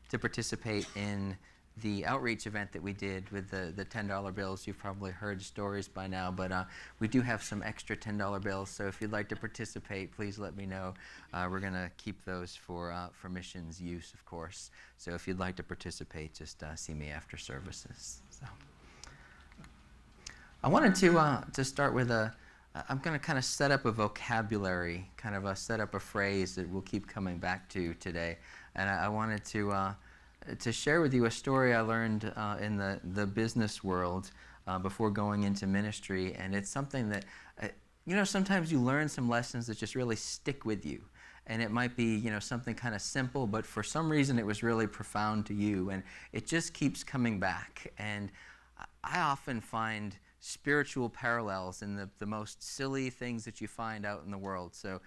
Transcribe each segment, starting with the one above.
to participate in the outreach event that we did with the $10 bills. You've probably heard stories by now, but we do have some extra $10 bills, so if you'd like to participate, please let me know. We're going to keep those for missions use, of course. So if you'd like to participate, just see me after services. So I wanted to start with I'm going to kind of set up a vocabulary, kind of set up a phrase that we'll keep coming back to today. And I wanted to share with you a story I learned in the business world before going into ministry. And it's something that, sometimes you learn some lessons that just really stick with you. And it might be, something kind of simple, but for some reason it was really profound to you. And it just keeps coming back. And I often find spiritual parallels in the most silly things that you find out in the world. So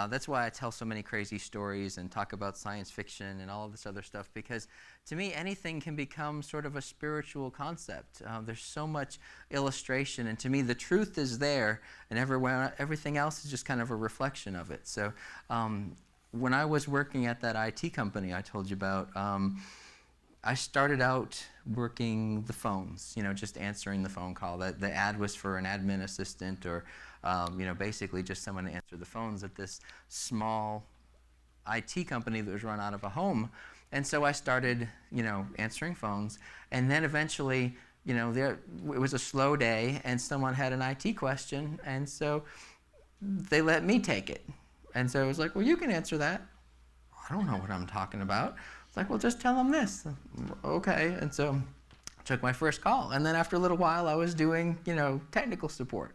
that's why I tell so many crazy stories and talk about science fiction and all of this other stuff, because to me anything can become sort of a spiritual concept. There's so much illustration, and to me the truth is there, and everything else is just kind of a reflection of it. So when I was working at that IT company I told you about, I started out working the phones, just answering the phone call. The ad was for an admin assistant, or basically just someone to answer the phones at this small IT company that was run out of a home. And so I started, answering phones, and then eventually, it was a slow day, and someone had an IT question, and so they let me take it. And so it was like, well, you can answer that. I don't know what I'm talking about. It's like, well, just tell them this. Okay. And so I took my first call. And then after a little while, I was doing, technical support.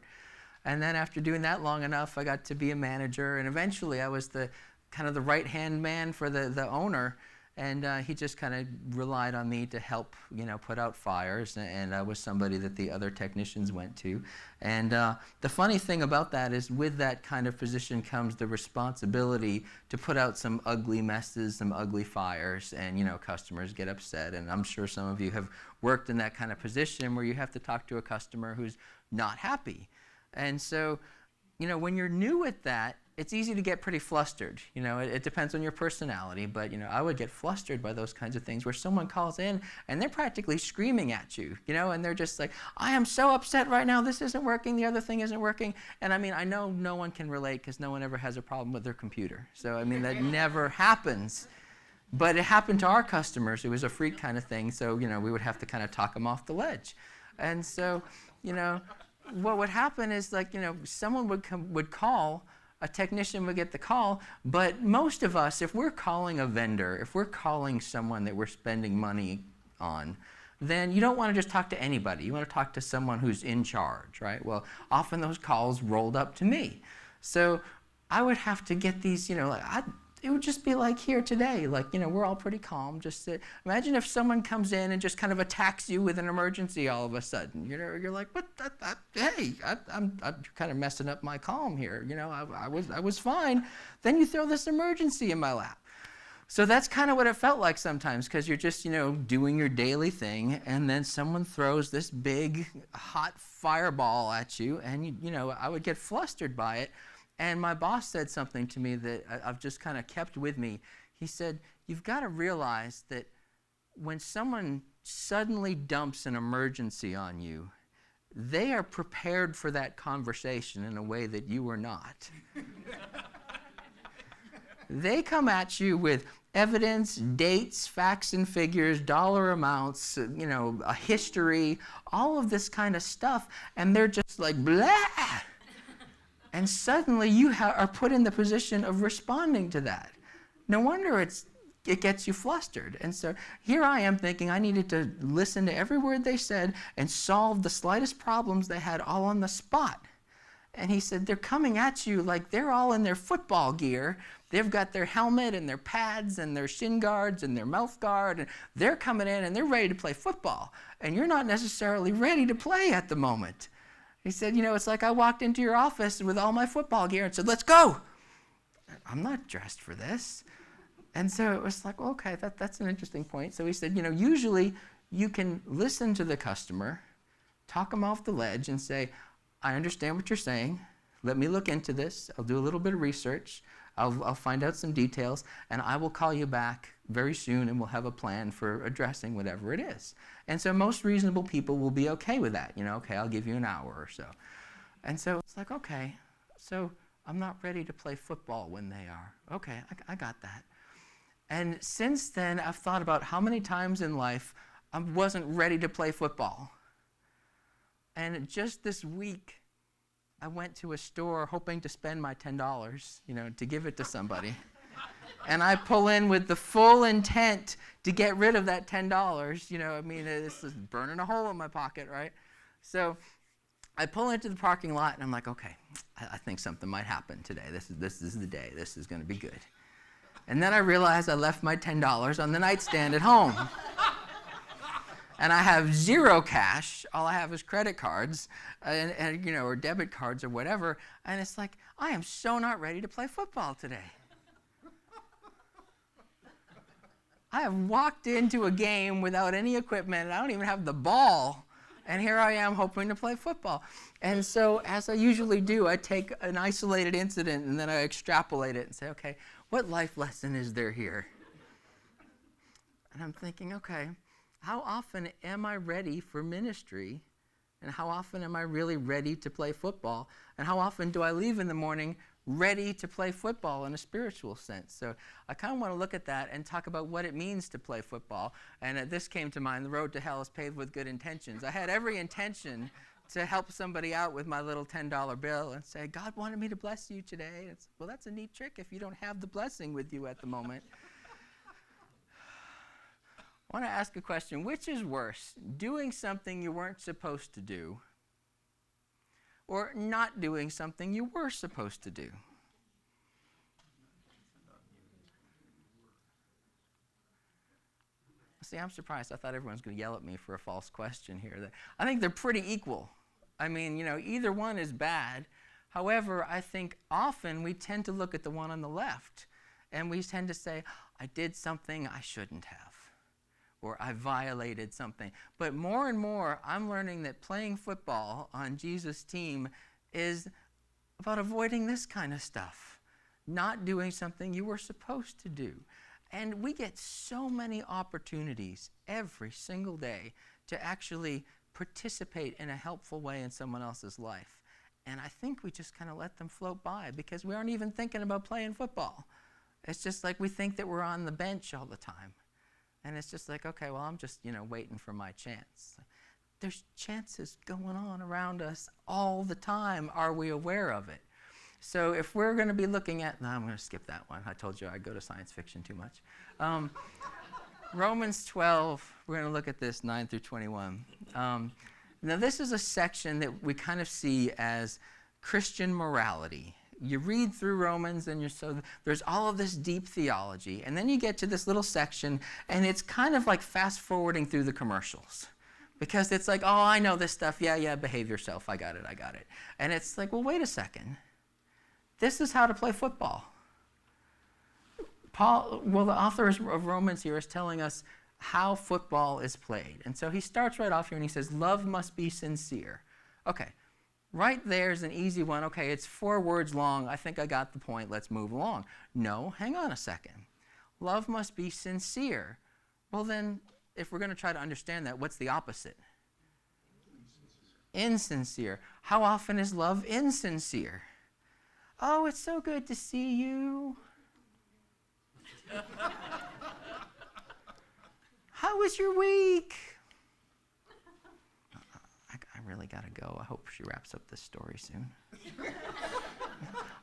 And then after doing that long enough, I got to be a manager. And eventually I was the kind of the right-hand man for the owner. And he just kind of relied on me to help, put out fires. And I was somebody that the other technicians went to. And the funny thing about that is, with that kind of position comes the responsibility to put out some ugly messes, some ugly fires, and, customers get upset. And I'm sure some of you have worked in that kind of position where you have to talk to a customer who's not happy. And so, when you're new at that, it's easy to get pretty flustered. It depends on your personality, but I would get flustered by those kinds of things where someone calls in and they're practically screaming at you, and they're just like, I am so upset right now, this isn't working, the other thing isn't working. And I know no one can relate because no one ever has a problem with their computer. So that never happens. But it happened to our customers. It was a freak kind of thing, so we would have to kind of talk them off the ledge. And so, what would happen is, someone would call, a technician would get the call, but most of us, if we're calling a vendor, if we're calling someone that we're spending money on, then you don't want to just talk to anybody. You want to talk to someone who's in charge, right? Well, often those calls rolled up to me. So I would have to get these, it would just be like here today, we're all pretty calm. Just imagine if someone comes in and just kind of attacks you with an emergency all of a sudden. You're like, what? Hey, I'm kind of messing up my calm here. I was fine. Then you throw this emergency in my lap. So that's kind of what it felt like sometimes, because you're just, doing your daily thing, and then someone throws this big, hot fireball at you, and I would get flustered by it. And my boss said something to me that I've just kind of kept with me. He said, you've got to realize that when someone suddenly dumps an emergency on you, they are prepared for that conversation in a way that you are not. They come at you with evidence, dates, facts and figures, dollar amounts, a history, all of this kind of stuff, and they're just like, blah! And suddenly you are put in the position of responding to that. No wonder it gets you flustered. And so here I am thinking I needed to listen to every word they said and solve the slightest problems they had all on the spot. And he said, they're coming at you like they're all in their football gear. They've got their helmet and their pads and their shin guards and their mouth guard. And they're coming in and they're ready to play football. And you're not necessarily ready to play at the moment. He said, it's like I walked into your office with all my football gear and said, let's go. I'm not dressed for this. And so it was like, okay, that's an interesting point. So he said, usually you can listen to the customer, talk them off the ledge and say, I understand what you're saying. Let me look into this. I'll do a little bit of research. I'll find out some details, and I will call you back very soon, and we'll have a plan for addressing whatever it is. And so most reasonable people will be okay with that. Okay, I'll give you an hour or so. And so it's like, okay, so I'm not ready to play football when they are. Okay, I got that. And since then, I've thought about how many times in life I wasn't ready to play football. And just this week, I went to a store hoping to spend my $10, to give it to somebody. And I pull in with the full intent to get rid of that $10. This is burning a hole in my pocket, right? So I pull into the parking lot, and I'm like, okay, I think something might happen today. This is the day. This is going to be good. And then I realized I left my $10 on the nightstand at home. And I have zero cash. All I have is credit cards, or debit cards or whatever. And it's like, I am so not ready to play football today. I have walked into a game without any equipment, and I don't even have the ball. And here I am hoping to play football. And so, as I usually do, I take an isolated incident and then I extrapolate it and say, okay, what life lesson is there here? And I'm thinking, okay, how often am I ready for ministry? And how often am I really ready to play football? And how often do I leave in the morning ready to play football in a spiritual sense? So I kind of want to look at that and talk about what it means to play football. And this came to mind: the road to hell is paved with good intentions. I had every intention to help somebody out with my little $10 bill and say, God wanted me to bless you today. Well, that's a neat trick if you don't have the blessing with you at the moment. I want to ask a question. Which is worse, doing something you weren't supposed to do, or not doing something you were supposed to do? See, I'm surprised. I thought everyone's going to yell at me for a false question here. I think they're pretty equal. Either one is bad. However, I think often we tend to look at the one on the left, and we tend to say, I did something I shouldn't have, or I violated something. But more and more, I'm learning that playing football on Jesus' team is about avoiding this kind of stuff, not doing something you were supposed to do. And we get so many opportunities every single day to actually participate in a helpful way in someone else's life. And I think we just kind of let them float by because we aren't even thinking about playing football. It's just like we think that we're on the bench all the time. And it's just like, okay, well, I'm just, waiting for my chance. There's chances going on around us all the time. Are we aware of it? So if we're going to be looking at, no, I'm going to skip that one. I told you I go to science fiction too much. Romans 12, we're going to look at this, 9 through 21. Now, this is a section that we kind of see as Christian morality. You read through Romans, and there's all of this deep theology, and then you get to this little section, and it's kind of like fast-forwarding through the commercials. Because it's like, oh, I know this stuff. Yeah, behave yourself. I got it. And it's like, well, wait a second. This is how to play football. The author of Romans here is telling us how football is played. And so he starts right off here and he says, love must be sincere. Okay, right there's an easy one. Okay, it's 4 words long. I think I got the point. Let's move along. No, hang on a second. Love must be sincere. Well then, if we're going to try to understand that, what's the opposite? Insincere. How often is love insincere? Oh, it's so good to see you. How was your week? I really got to go. I hope she wraps up this story soon.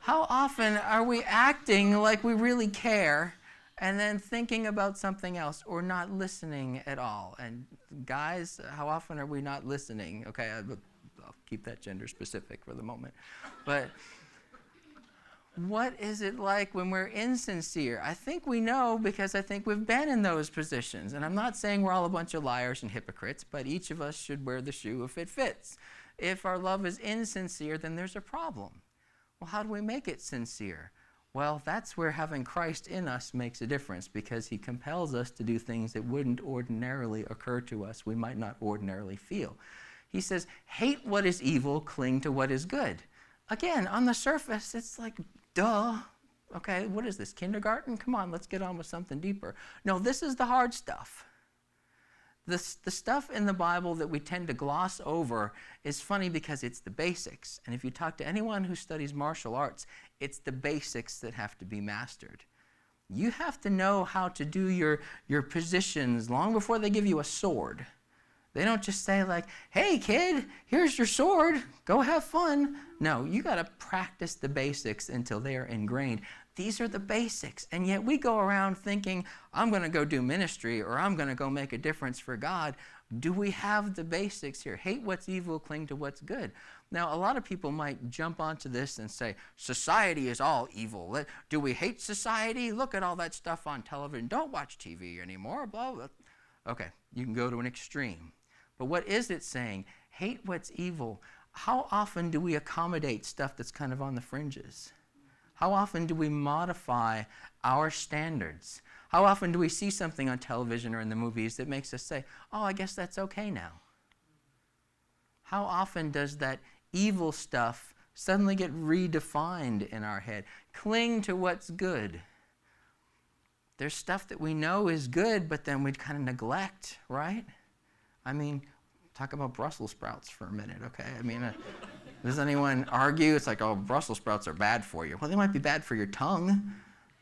How often are we acting like we really care and then thinking about something else or not listening at all? And guys, how often are we not listening? Okay, I'll keep that gender specific for the moment. But what is it like when we're insincere? I think we know because I think we've been in those positions. And I'm not saying we're all a bunch of liars and hypocrites, but each of us should wear the shoe if it fits. If our love is insincere, then there's a problem. Well, how do we make it sincere? Well, that's where having Christ in us makes a difference, because he compels us to do things that wouldn't ordinarily occur to us, we might not ordinarily feel. He says, hate what is evil, cling to what is good. Again, on the surface, it's like, duh. Okay, what is this, kindergarten? Come on, let's get on with something deeper. No, this is the hard stuff. The stuff in the Bible that we tend to gloss over is funny because it's the basics. And if you talk to anyone who studies martial arts, it's the basics that have to be mastered. You have to know how to do your positions long before they give you a sword. They don't just say like, hey kid, here's your sword, go have fun. No, you got to practice the basics until they are ingrained. These are the basics. And yet we go around thinking, I'm going to go do ministry or I'm going to go make a difference for God. Do we have the basics here? Hate what's evil, cling to what's good. Now, a lot of people might jump onto this and say, society is all evil. Do we hate society? Look at all that stuff on television. Don't watch TV anymore. Blah, blah. Okay, you can go to an extreme. But what is it saying? Hate what's evil. How often do we accommodate stuff that's kind of on the fringes? How often do we modify our standards? How often do we see something on television or in the movies that makes us say, oh, I guess that's okay now? How often does that evil stuff suddenly get redefined in our head? Cling to what's good. There's stuff that we know is good, but then we kind of neglect, right? I mean, talk about Brussels sprouts for a minute, okay? I mean, does anyone argue? It's like, oh, Brussels sprouts are bad for you. Well, they might be bad for your tongue,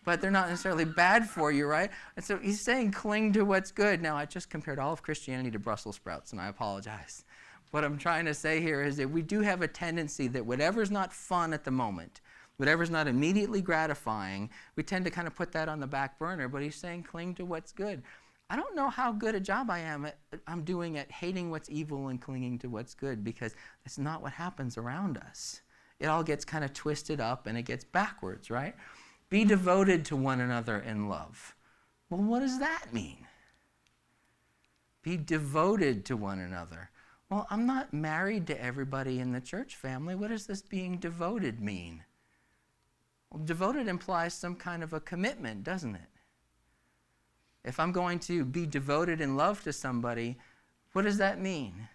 but they're not necessarily bad for you, right? And so he's saying cling to what's good. Now, I just compared all of Christianity to Brussels sprouts, and I apologize. What I'm trying to say here is that we do have a tendency that whatever's not fun at the moment, whatever's not immediately gratifying, we tend to kind of put that on the back burner, but he's saying cling to what's good. I don't know how good a job I'm doing at hating what's evil and clinging to what's good, because that's not what happens around us. It all gets kind of twisted up and it gets backwards, right? Be devoted to one another in love. Well, what does that mean? Be devoted to one another. Well, I'm not married to everybody in the church family. What does this being devoted mean? Well, devoted implies some kind of a commitment, doesn't it? If I'm going to be devoted in love to somebody, what does that mean?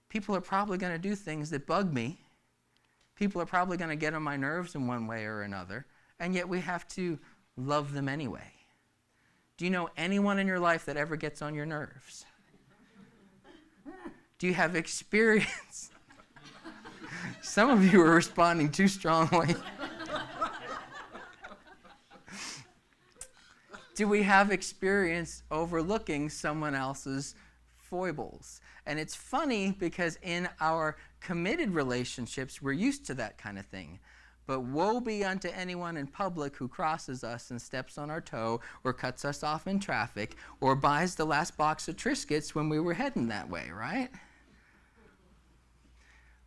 People are probably going to do things that bug me. People are probably going to get on my nerves in one way or another, and yet we have to love them anyway. Do you know anyone in your life that ever gets on your nerves? Do you have experience? Some of you are responding too strongly. Do we have experience overlooking someone else's foibles? And it's funny because in our committed relationships, we're used to that kind of thing. But woe be unto anyone in public who crosses us and steps on our toe or cuts us off in traffic or buys the last box of Triscuits when we were heading that way, right?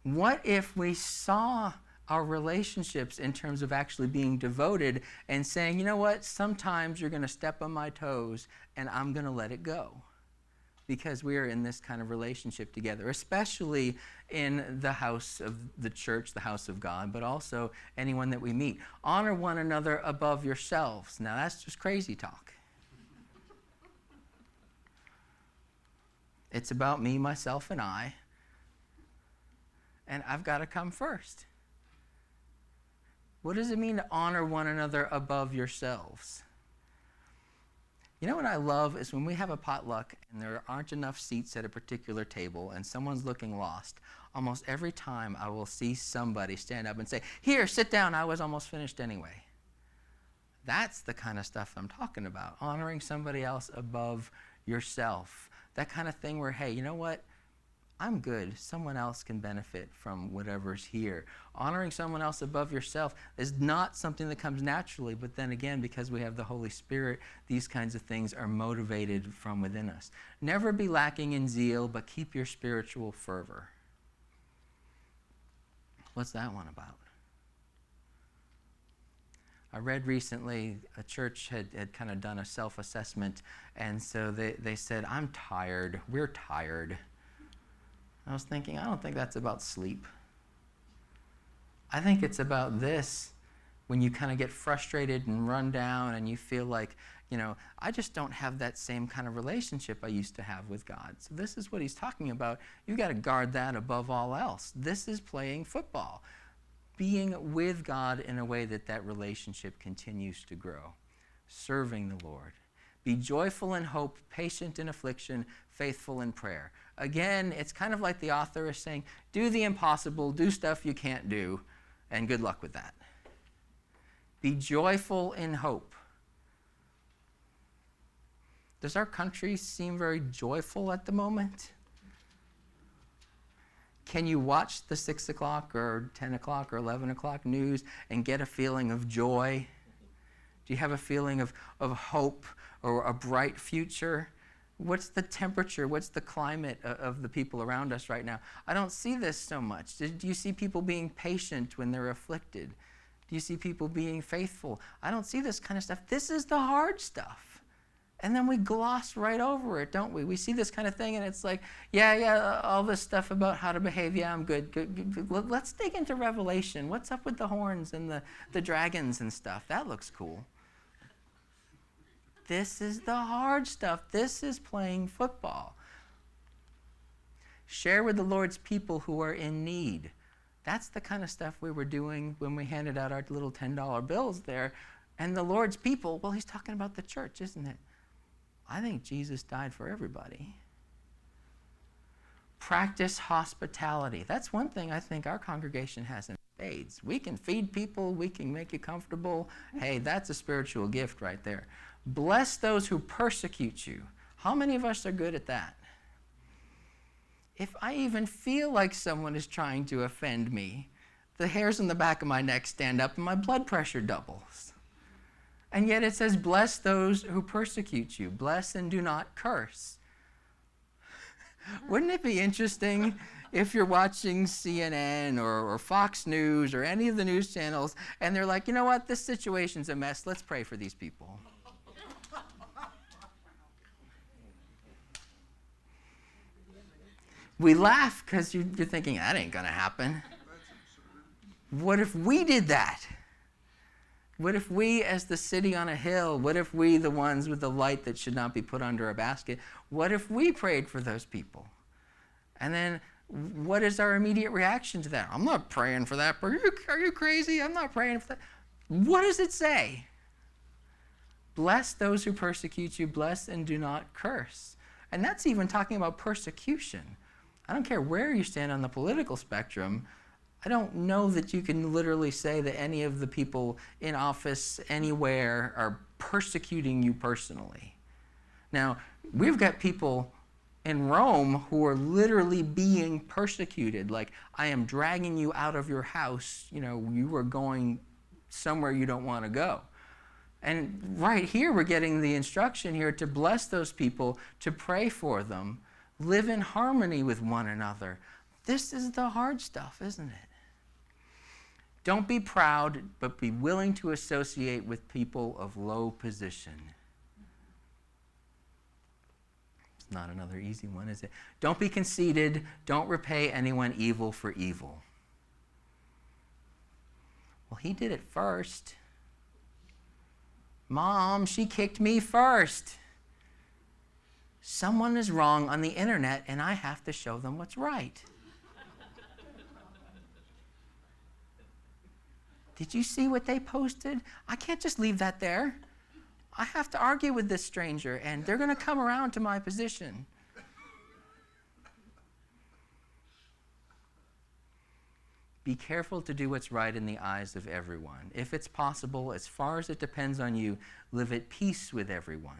What if we saw our relationships in terms of actually being devoted and saying, you know what, sometimes you're going to step on my toes and I'm going to let it go because we are in this kind of relationship together, especially in the house of the church, the house of God, but also anyone that we meet. Honor one another above yourselves. Now that's just crazy talk. It's about me, myself, and I, and I've got to come first. What does it mean to honor one another above yourselves? You know what I love is when we have a potluck and there aren't enough seats at a particular table and someone's looking lost, almost every time I will see somebody stand up and say, here, sit down, I was almost finished anyway. That's the kind of stuff I'm talking about, honoring somebody else above yourself. That kind of thing where, hey, you know what? I'm good. Someone else can benefit from whatever's here. Honoring someone else above yourself is not something that comes naturally, but then again, because we have the Holy Spirit, these kinds of things are motivated from within us. Never be lacking in zeal, but keep your spiritual fervor. What's that one about? I read recently a church had kind of done a self-assessment, and so they said, I'm tired. We're tired. I was thinking, I don't think that's about sleep. I think it's about this, when you kind of get frustrated and run down and you feel like, you know, I just don't have that same kind of relationship I used to have with God. So this is what he's talking about. You've got to guard that above all else. This is playing football. being with God in a way that that relationship continues to grow, serving the Lord. Be joyful in hope, patient in affliction, faithful in prayer. Again, it's kind of like the author is saying, do the impossible, do stuff you can't do, and good luck with that. Be joyful in hope. Does our country seem very joyful at the moment? Can you watch the 6 o'clock or 10 o'clock or 11 o'clock news and get a feeling of joy? Do you have a feeling of hope or a bright future? What's the temperature? What's the climate of the people around us right now? I don't see this so much. Do you see people being patient when they're afflicted? Do you see people being faithful? I don't see this kind of stuff. This is the hard stuff. And then we gloss right over it, don't we? We see this kind of thing and it's like, yeah, all this stuff about how to behave. Yeah, I'm good. Let's dig into Revelation. What's up with the horns and the dragons and stuff? That looks cool. This is the hard stuff. This is playing football. Share with the Lord's people who are in need. That's the kind of stuff we were doing when we handed out our little $10 bills there. And the Lord's people, well, he's talking about the church, isn't it? I think Jesus died for everybody. Practice hospitality. That's one thing I think our congregation has in spades. We can feed people. We can make you comfortable. Hey, that's a spiritual gift right there. Bless those who persecute you. How many of us are good at that? If I even feel like someone is trying to offend me, the hairs on the back of my neck stand up and my blood pressure doubles. And yet it says, bless those who persecute you. Bless and do not curse. Wouldn't it be interesting if you're watching CNN or Fox News or any of the news channels and they're like, you know what, this situation's a mess. Let's pray for these people. We laugh because you're thinking, that ain't going to happen. What if we did that? What if we, as the city on a hill, what if we, the ones with the light that should not be put under a basket, what if we prayed for those people? And then what is our immediate reaction to that? I'm not praying for that. Are you crazy? I'm not praying for that. What does it say? Bless those who persecute you. Bless and do not curse. And that's even talking about persecution. I don't care where you stand on the political spectrum. I don't know that you can literally say that any of the people in office anywhere are persecuting you personally. Now, we've got people in Rome who are literally being persecuted. Like, I am dragging you out of your house. You know, you are going somewhere you don't want to go. And right here, we're getting the instruction here to bless those people, to pray for them, live in harmony with one another. This is the hard stuff, isn't it? Don't be proud, but be willing to associate with people of low position. It's not another easy one, is it? Don't be conceited. Don't repay anyone evil for evil. Well, he did it first. Mom, she kicked me first. Someone is wrong on the internet, and I have to show them what's right. Did you see what they posted? I can't just leave that there. I have to argue with this stranger, and they're going to come around to my position. Be careful to do what's right in the eyes of everyone. If it's possible, as far as it depends on you, live at peace with everyone.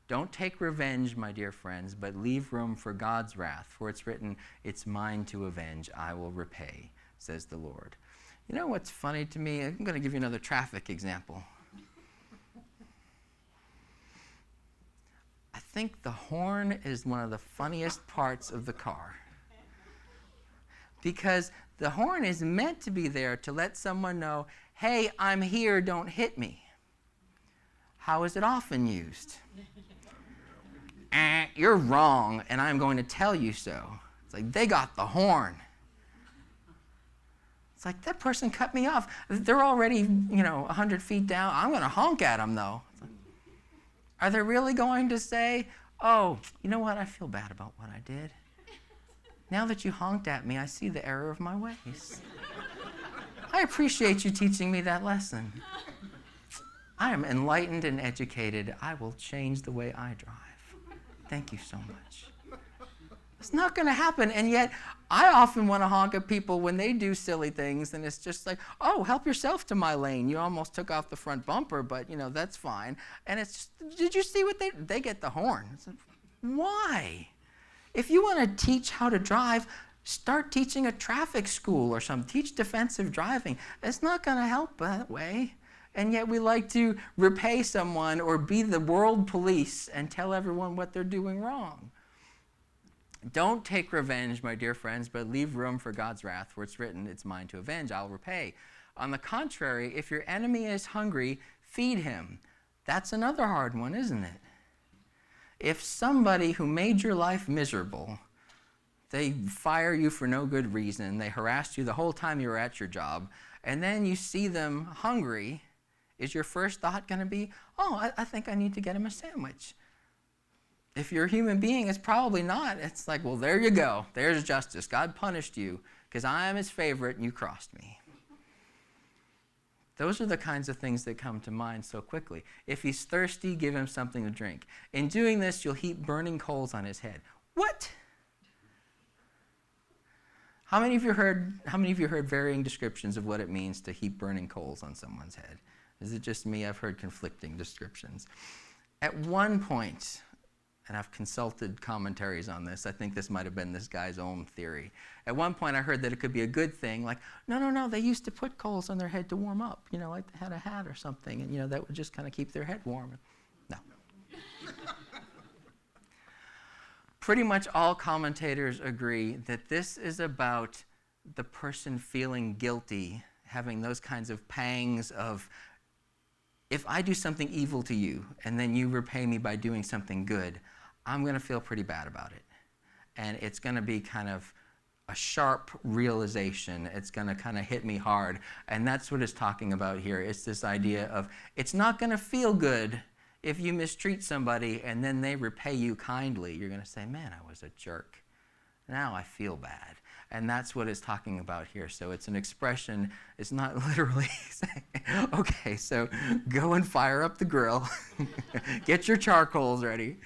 Don't take revenge, my dear friends, but leave room for God's wrath. For it's written, it's mine to avenge, I will repay, says the Lord. You know what's funny to me? I'm going to give you another traffic example. I think the horn is one of the funniest parts of the car. Because the horn is meant to be there to let someone know, hey, I'm here, don't hit me. How is it often used? You're wrong, and I'm going to tell you so. It's like, they got the horn. It's like, that person cut me off. They're already, 100 feet down. I'm going to honk at them, though. Like, are they really going to say, oh, you know what? I feel bad about what I did. Now that you honked at me, I see the error of my ways. I appreciate you teaching me that lesson. I am enlightened and educated. I will change the way I drive. Thank you so much. It's not going to happen. And yet, I often want to honk at people when they do silly things, and it's just like, oh, help yourself to my lane. You almost took off the front bumper, but, that's fine. And it's just, did you see what they get the horn? It's like, why? If you want to teach how to drive, start teaching a traffic school or something. Teach defensive driving. It's not going to help that way. And yet we like to repay someone or be the world police and tell everyone what they're doing wrong. Don't take revenge, my dear friends, but leave room for God's wrath, for it's written, it's mine to avenge, I'll repay. On the contrary, if your enemy is hungry, feed him. That's another hard one, isn't it? If somebody who made your life miserable, they fire you for no good reason, they harassed you the whole time you were at your job, and then you see them hungry, is your first thought going to be, oh, I think I need to get him a sandwich? If you're a human being, it's probably not. It's like, well, there you go. There's justice. God punished you because I am his favorite and you crossed me. Those are the kinds of things that come to mind so quickly. If he's thirsty, give him something to drink. In doing this, you'll heap burning coals on his head. What? How many of you heard varying descriptions of what it means to heap burning coals on someone's head? Is it just me? I've heard conflicting descriptions. At one point, and I've consulted commentaries on this, I think this might have been this guy's own theory. At one point I heard that it could be a good thing, like, no, they used to put coals on their head to warm up, like they had a hat or something, and that would just kind of keep their head warm. No. Pretty much all commentators agree that this is about the person feeling guilty, having those kinds of pangs of, if I do something evil to you and then you repay me by doing something good, I'm going to feel pretty bad about it. And it's going to be kind of a sharp realization. It's going to kind of hit me hard. And that's what it's talking about here. It's this idea of, it's not going to feel good if you mistreat somebody and then they repay you kindly. You're going to say, man, I was a jerk. Now I feel bad. And that's what it's talking about here. So it's an expression. It's not literally saying, okay, so go and fire up the grill. Get your charcoals ready.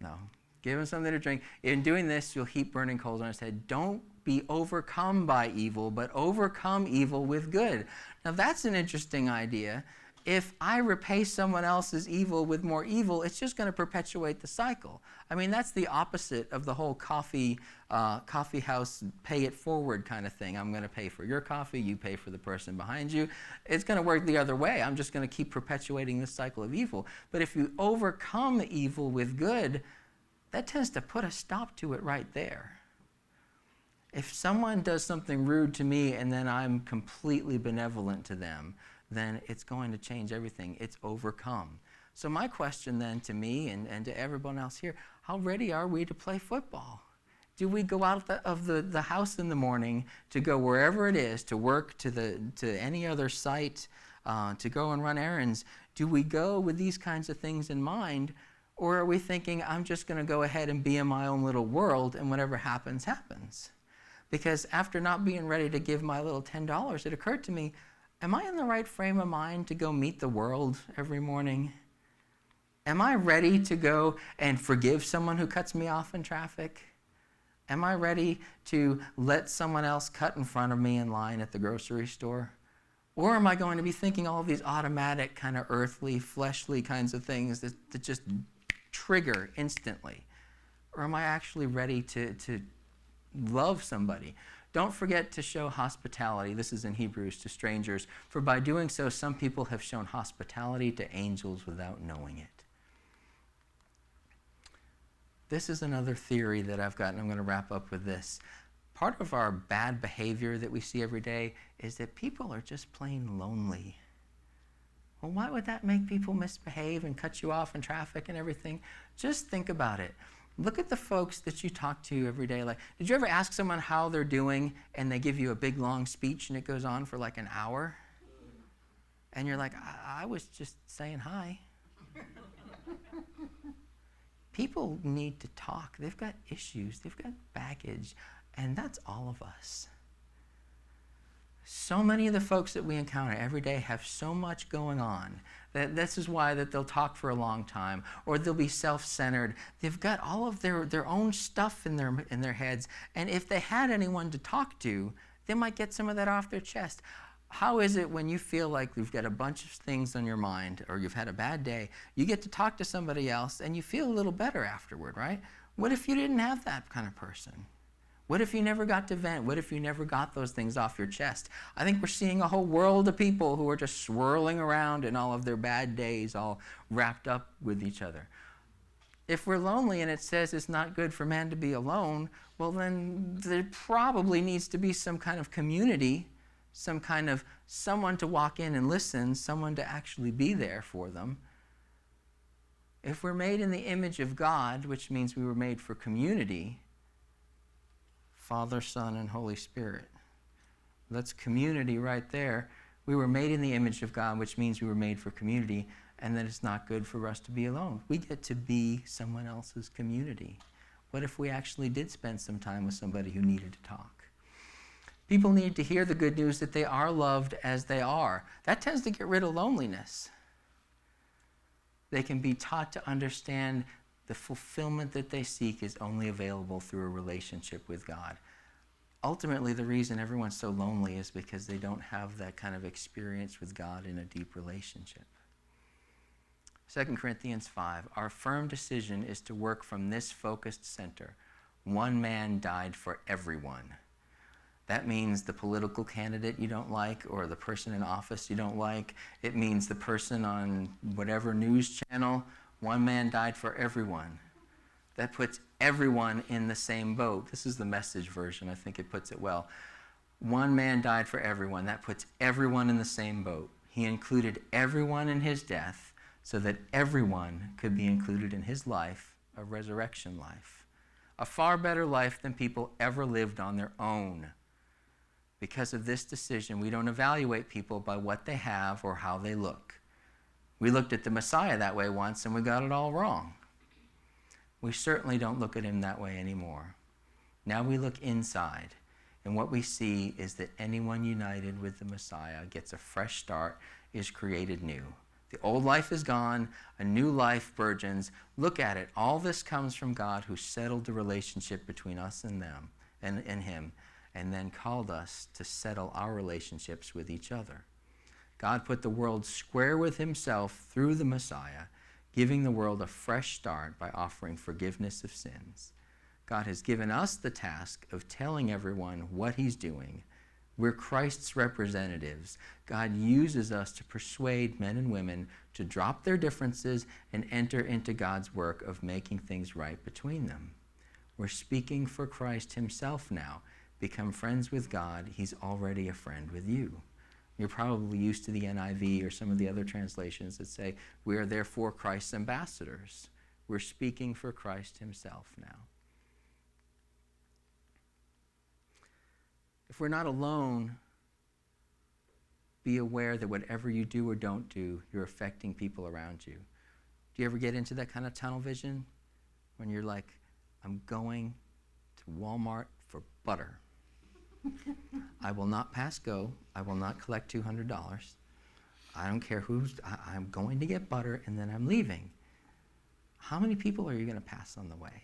No. Give him something to drink. In doing this, you'll heap burning coals on his head. Don't be overcome by evil, but overcome evil with good. Now that's an interesting idea. If I repay someone else's evil with more evil, it's just going to perpetuate the cycle. I mean, that's the opposite of the whole coffee house pay it forward kind of thing. I'm going to pay for your coffee, you pay for the person behind you. It's going to work the other way. I'm just going to keep perpetuating this cycle of evil. But if you overcome evil with good, that tends to put a stop to it right there. If someone does something rude to me and then I'm completely benevolent to them, then it's going to change everything. It's overcome. So my question then to me and to everyone else here, how ready are we to play football? Do we go out of the house in the morning to go wherever it is, to work, to any other site, to go and run errands? Do we go with these kinds of things in mind? Or are we thinking, I'm just going to go ahead and be in my own little world and whatever happens, happens? Because after not being ready to give my little $10, it occurred to me, am I in the right frame of mind to go meet the world every morning? Am I ready to go and forgive someone who cuts me off in traffic? Am I ready to let someone else cut in front of me in line at the grocery store? Or am I going to be thinking all of these automatic, kind of earthly, fleshly kinds of things that just trigger instantly? Or am I actually ready to love somebody? Don't forget to show hospitality. This is in Hebrews, to strangers. For by doing so, some people have shown hospitality to angels without knowing it. This is another theory that I've got, and I'm going to wrap up with this. Part of our bad behavior that we see every day is that people are just plain lonely. Well, why would that make people misbehave and cut you off in traffic and everything? Just think about it. Look at the folks that you talk to every day. Like, did you ever ask someone how they're doing and they give you a big long speech and it goes on for like an hour? And you're like, I was just saying hi. People need to talk. They've got issues. They've got baggage. And that's all of us. So many of the folks that we encounter every day have so much going on. This is why that they'll talk for a long time, or they'll be self-centered. They've got all of their own stuff in their heads, and if they had anyone to talk to, they might get some of that off their chest. How is it when you feel like you've got a bunch of things on your mind, or you've had a bad day, you get to talk to somebody else and you feel a little better afterward, right? What if you didn't have that kind of person? What if you never got to vent? What if you never got those things off your chest? I think we're seeing a whole world of people who are just swirling around in all of their bad days, all wrapped up with each other. If we're lonely and it says it's not good for man to be alone, well then there probably needs to be some kind of community, some kind of someone to walk in and listen, someone to actually be there for them. If we're made in the image of God, which means we were made for community, Father, Son, and Holy Spirit. That's community right there. We were made in the image of God, which means we were made for community, and that it's not good for us to be alone. We get to be someone else's community. What if we actually did spend some time with somebody who needed to talk? People need to hear the good news that they are loved as they are. That tends to get rid of loneliness. They can be taught to understand the fulfillment that they seek is only available through a relationship with God. Ultimately, the reason everyone's so lonely is because they don't have that kind of experience with God in a deep relationship. 2 Corinthians 5, our firm decision is to work from this focused center. One man died for everyone. That means the political candidate you don't like, or the person in office you don't like. It means the person on whatever news channel. One man died for everyone. That puts everyone in the same boat. This is the Message version. I think it puts it well. One man died for everyone. That puts everyone in the same boat. He included everyone in his death so that everyone could be included in his life, a resurrection life. A far better life than people ever lived on their own. Because of this decision, we don't evaluate people by what they have or how they look. We looked at the Messiah that way once and we got it all wrong. We certainly don't look at him that way anymore. Now we look inside, and what we see is that anyone united with the Messiah gets a fresh start, is created new. The old life is gone, a new life burgeons. Look at it. All this comes from God, who settled the relationship between us and them and him, and then called us to settle our relationships with each other. God put the world square with himself through the Messiah, giving the world a fresh start by offering forgiveness of sins. God has given us the task of telling everyone what he's doing. We're Christ's representatives. God uses us to persuade men and women to drop their differences and enter into God's work of making things right between them. We're speaking for Christ himself now. Become friends with God. He's already a friend with you. You're probably used to the NIV or some of the other translations that say, we are therefore Christ's ambassadors. We're speaking for Christ himself now. If we're not alone, be aware that whatever you do or don't do, you're affecting people around you. Do you ever get into that kind of tunnel vision? When you're like, I'm going to Walmart for butter. I will not pass go. I will not collect $200. I don't care I'm going to get butter and then I'm leaving. How many people are you going to pass on the way?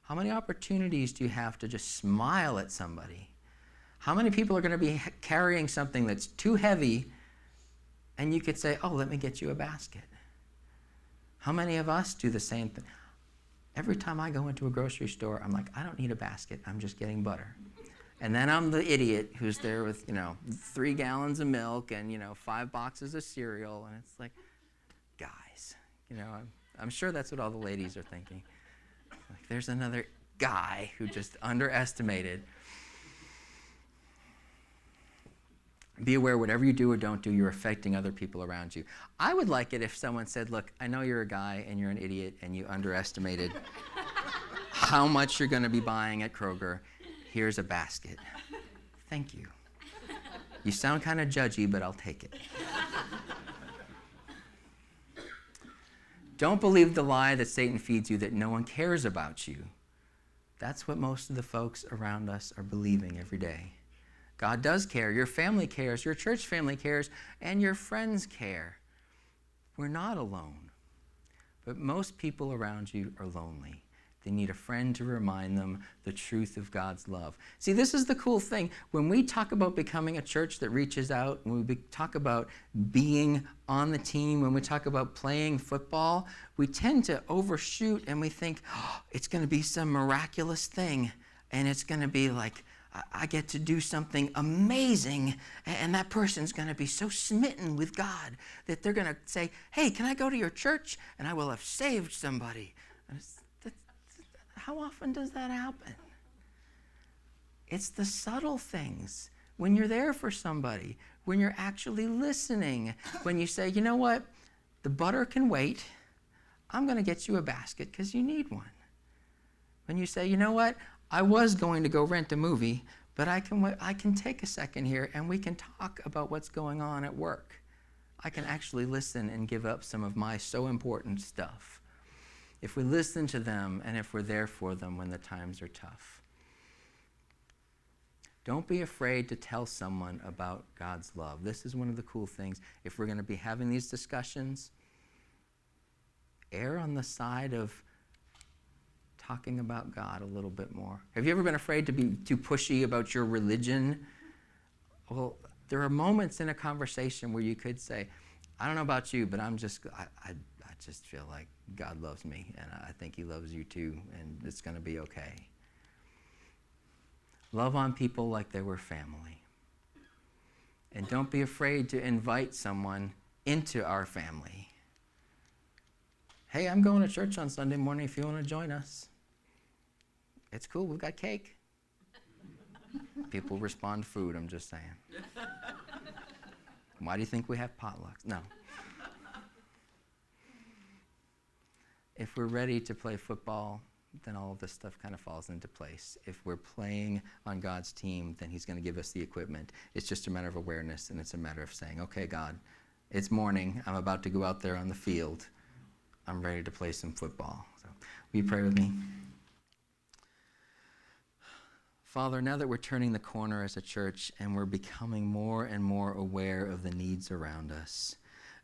How many opportunities do you have to just smile at somebody? How many people are going to be carrying something that's too heavy and you could say, oh, let me get you a basket? How many of us do the same thing? Every time I go into a grocery store, I'm like, I don't need a basket. I'm just getting butter. And then I'm the idiot who's there with, 3 gallons of milk and, 5 boxes of cereal. And it's like, guys, I'm sure that's what all the ladies are thinking. Like, there's another guy who just underestimated. Be aware whatever you do or don't do, you're affecting other people around you. I would like it if someone said, look, I know you're a guy and you're an idiot and you underestimated how much you're going to be buying at Kroger. Here's a basket. Thank you. You sound kind of judgy, but I'll take it. Don't believe the lie that Satan feeds you that no one cares about you. That's what most of the folks around us are believing every day. God does care. Your family cares. Your church family cares. And your friends care. We're not alone. But most people around you are lonely. They need a friend to remind them the truth of God's love. See, this is the cool thing. When we talk about becoming a church that reaches out, when we talk about being on the team, when we talk about playing football, we tend to overshoot and we think, oh, it's going to be some miraculous thing. And it's going to be like, I get to do something amazing, and that person's going to be so smitten with God that they're going to say, hey, can I go to your church? And I will have saved somebody. How often does that happen? It's the subtle things. When you're there for somebody, when you're actually listening, when you say, you know what, the butter can wait. I'm going to get you a basket because you need one. When you say, you know what, I was going to go rent a movie, but I can take a second here and we can talk about what's going on at work. I can actually listen and give up some of my so important stuff. If we listen to them and if we're there for them when the times are tough. Don't be afraid to tell someone about God's love. This is one of the cool things. If we're going to be having these discussions, err on the side of talking about God a little bit more. Have you ever been afraid to be too pushy about your religion? Well, there are moments in a conversation where you could say, I don't know about you, but I just feel like God loves me, and I think he loves you too, and it's going to be okay. Love on people like they were family. And don't be afraid to invite someone into our family. Hey, I'm going to church on Sunday morning if you want to join us. It's cool, we've got cake. People respond food, I'm just saying. Why do you think we have potlucks? No. If we're ready to play football, then all of this stuff kind of falls into place. If we're playing on God's team, then he's going to give us the equipment. It's just a matter of awareness, and it's a matter of saying, okay, God, it's morning. I'm about to go out there on the field. I'm ready to play some football. So will you pray with me? Father, now that we're turning the corner as a church and we're becoming more and more aware of the needs around us,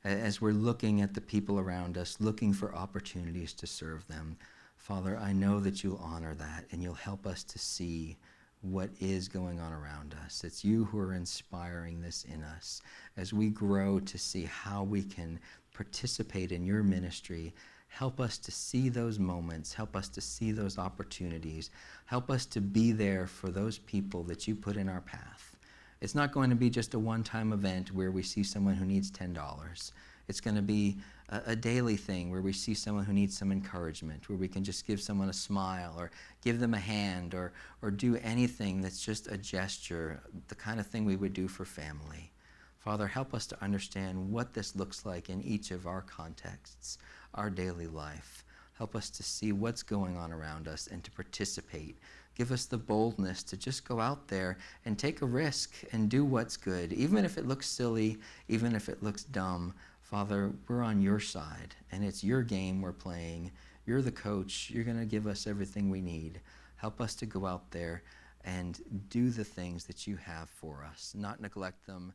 as we're looking at the people around us, looking for opportunities to serve them, Father, I know that you'll honor that and you'll help us to see what is going on around us. It's you who are inspiring this in us as we grow to see how we can participate in your ministry. Help us to see those moments. Help us to see those opportunities. Help us to be there for those people that you put in our path. It's not going to be just a one-time event where we see someone who needs $10. It's going to be a daily thing where we see someone who needs some encouragement, where we can just give someone a smile or give them a hand or do anything that's just a gesture, the kind of thing we would do for family. Father, help us to understand what this looks like in each of our contexts, our daily life. Help us to see what's going on around us and to participate. Give us the boldness to just go out there and take a risk and do what's good, even if it looks silly, even if it looks dumb. Father, we're on your side, and it's your game we're playing. You're the coach. You're going to give us everything we need. Help us to go out there and do the things that you have for us, not neglect them,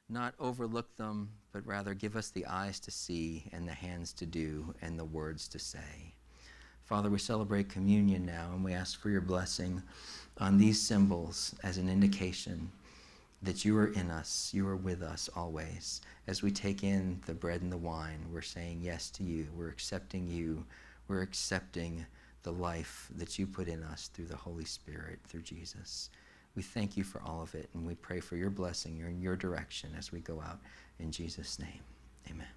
not overlook them, but rather give us the eyes to see and the hands to do and the words to say. Father, we celebrate communion now, and we ask for your blessing on these symbols as an indication that you are in us, you are with us always. As we take in the bread and the wine, we're saying yes to you. We're accepting you. We're accepting the life that you put in us through the Holy Spirit, through Jesus. We thank you for all of it, and we pray for your blessing, your direction as we go out. In Jesus' name, amen.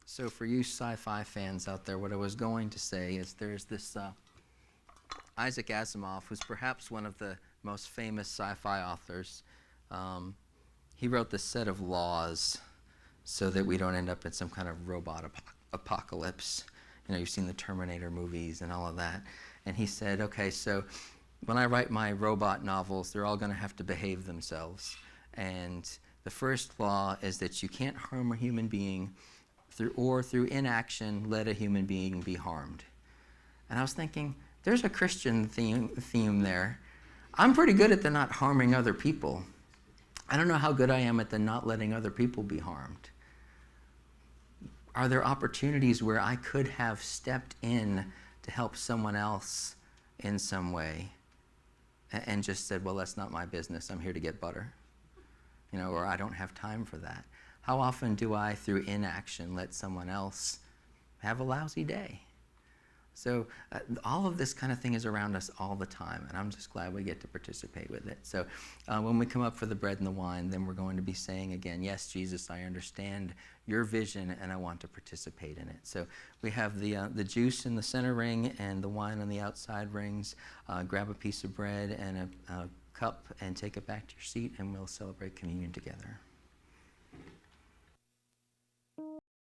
So for you sci-fi fans out there, what I was going to say is there's this Isaac Asimov, who's perhaps one of the most famous sci-fi authors. He wrote this set of laws so that we don't end up in some kind of robot apocalypse. You know, you've seen the Terminator movies and all of that. And he said, okay, so when I write my robot novels, they're all going to have to behave themselves. And the first law is that you can't harm a human being through inaction let a human being be harmed. And I was thinking, There's a Christian theme there. I'm pretty good at the not harming other people. I don't know how good I am at the not letting other people be harmed. Are there opportunities where I could have stepped in to help someone else in some way and just said, well, that's not my business. I'm here to get butter. Or I don't have time for that. How often do I, through inaction, let someone else have a lousy day? So all of this kind of thing is around us all the time, and I'm just glad we get to participate with it. So when we come up for the bread and the wine, then we're going to be saying again, yes, Jesus, I understand your vision, and I want to participate in it. So we have the juice in the center ring and the wine on the outside rings. Grab a piece of bread and a cup and take it back to your seat, and we'll celebrate communion together.